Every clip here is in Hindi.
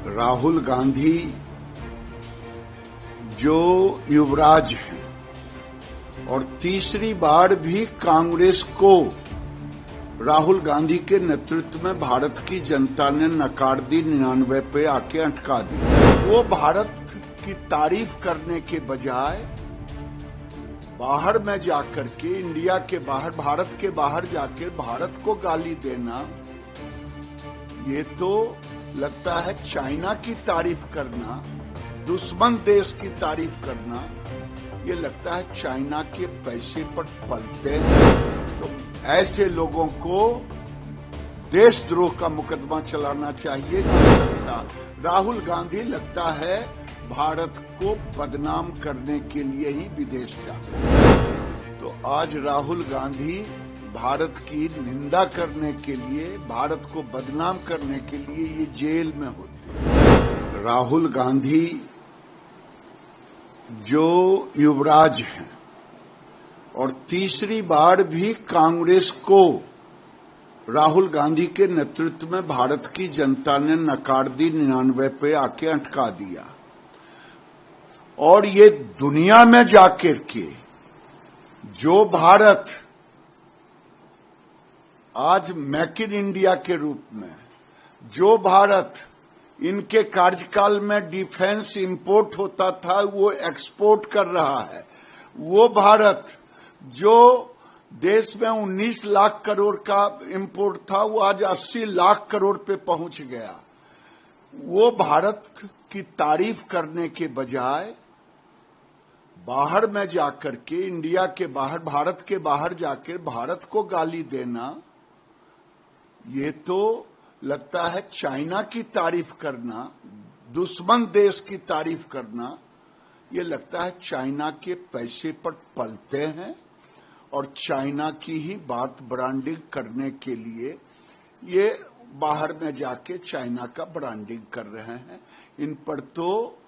राहुल गांधी जो युवराज हैं और तीसरी बार भी कांग्रेस को राहुल गांधी के नेतृत्व में भारत की जनता ने नकार दी, 99 पे आके अटका दी। वो भारत की तारीफ करने के बजाय बाहर में जाकर के, इंडिया के बाहर, भारत के बाहर जाकर भारत को गाली देना, ये तो लगता है चाइना की तारीफ करना, दुश्मन देश की तारीफ करना, ये लगता है चाइना के पैसे पर पलते हैं। तो ऐसे लोगों को देशद्रोह का मुकदमा चलाना चाहिए। राहुल गांधी लगता है भारत को बदनाम करने के लिए ही विदेश जाते हैं। तो आज राहुल गांधी भारत की निंदा करने के लिए, भारत को बदनाम करने के लिए ये जेल में होते हैं। राहुल गांधी जो युवराज हैं और तीसरी बार भी कांग्रेस को राहुल गांधी के नेतृत्व में भारत की जनता ने नकार दी, 99 पे आके अटका दिया। और ये दुनिया में जाकर के जो भारत आज मेक इन इंडिया के रूप में, जो भारत इनके कार्यकाल में डिफेंस इंपोर्ट होता था वो एक्सपोर्ट कर रहा है, वो भारत जो देश में 19 लाख करोड़ का इंपोर्ट था वो आज 80 लाख करोड़ पे पहुंच गया। वो भारत की तारीफ करने के बजाय बाहर में जाकर के, इंडिया के बाहर, भारत के बाहर जाकर भारत को गाली देना, ये तो लगता है चाइना की तारीफ करना, दुश्मन देश की तारीफ करना, ये लगता है चाइना के पैसे पर पलते हैं और चाइना की ही बात ब्रांडिंग करने के लिए ये बाहर में जाके चाइना का ब्रांडिंग कर रहे हैं। इन पर तो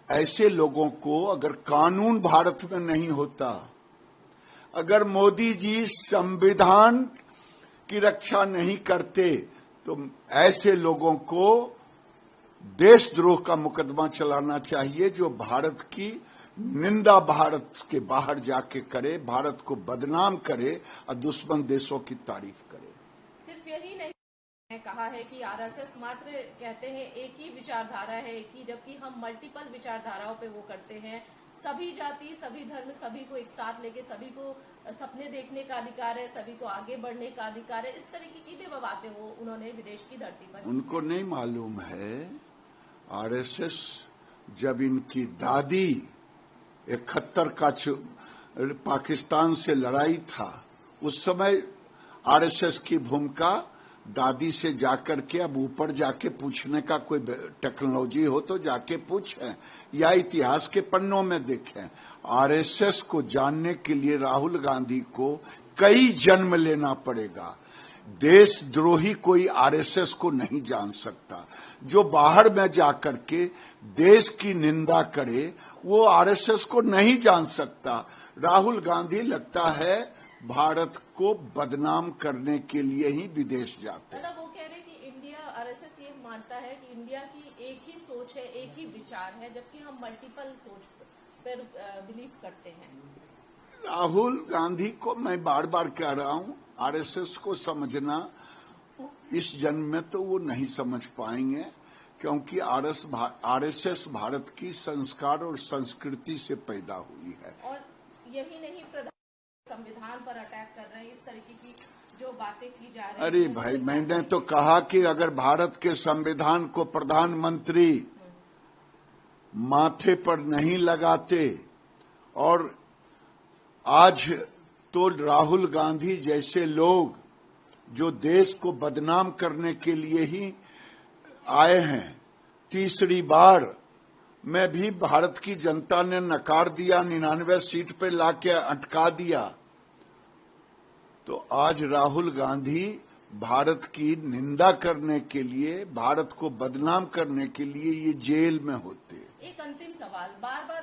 ऐसे लोगों को, अगर कानून भारत में नहीं होता, अगर मोदी जी संविधान की रक्षा नहीं करते, तो ऐसे लोगों को देशद्रोह का मुकदमा चलाना चाहिए, जो भारत की निंदा भारत के बाहर जाके करे, भारत को बदनाम करे और दुश्मन देशों की तारीफ करे। सिर्फ यही नहीं कहा है कि आरएसएस मात्र कहते हैं एक ही विचारधारा है, एक ही, जबकि हम मल्टीपल विचारधाराओं पे वो करते हैं। सभी जाति, सभी धर्म, सभी को एक साथ लेके, सभी को सपने देखने का अधिकार है, सभी को आगे बढ़ने का अधिकार है। इस तरीके की भी बातें वो उन्होंने विदेश की धरती पर, उनको नहीं मालूम है। आरएसएस जब इनकी दादी 71 का पाकिस्तान से लड़ाई था, उस समय आरएसएस की भूमिका दादी से जाकर के, अब ऊपर जाके पूछने का कोई टेक्नोलॉजी हो तो जाके पूछें या इतिहास के पन्नों में देखें। आरएसएस को जानने के लिए राहुल गांधी को कई जन्म लेना पड़ेगा। देशद्रोही कोई आरएसएस को नहीं जान सकता। जो बाहर में जाकर के देश की निंदा करे वो आरएसएस को नहीं जान सकता। राहुल गांधी लगता है भारत को बदनाम करने के लिए ही विदेश जाते हैं। वो कह रहे कि इंडिया, आरएसएस ये मानता है कि इंडिया की एक ही सोच है, एक ही विचार है, जबकि हम मल्टीपल सोच पर बिलीव करते हैं। राहुल गांधी को मैं बार बार कह रहा हूं, आरएसएस को समझना इस जन्म में तो वो नहीं समझ पाएंगे, क्योंकि आरएसएस भारत की संस्कार और संस्कृति से पैदा हुई है। और यही नहीं, संविधान पर अटैक कर रहे हैं, इस तरीके की जो बातें की जा रही है। अरे भाई, मैंने तो कहा कि अगर भारत के संविधान को प्रधानमंत्री माथे पर नहीं लगाते, और आज तो राहुल गांधी जैसे लोग जो देश को बदनाम करने के लिए ही आए हैं, तीसरी बार में भी भारत की जनता ने नकार दिया, 99 सीट पे लाके अटका दिया। तो आज राहुल गांधी भारत की निंदा करने के लिए, भारत को बदनाम करने के लिए ये जेल में होते। एक अंतिम सवाल, बार बार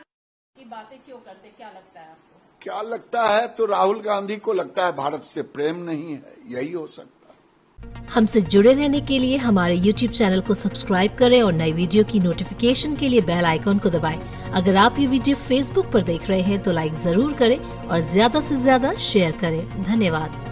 की बातें क्यों करते, क्या लगता है आपको? क्या लगता है? तो राहुल गांधी को लगता है भारत से प्रेम नहीं है, यही हो सकता है। हमसे जुड़े रहने के लिए हमारे YouTube चैनल को सब्सक्राइब करें और नई वीडियो की नोटिफिकेशन के लिए बेल आइकॉन को दबाएं। अगर आप ये वीडियो Facebook पर देख रहे हैं तो लाइक जरूर करें और ज्यादा से ज्यादा शेयर करें। धन्यवाद।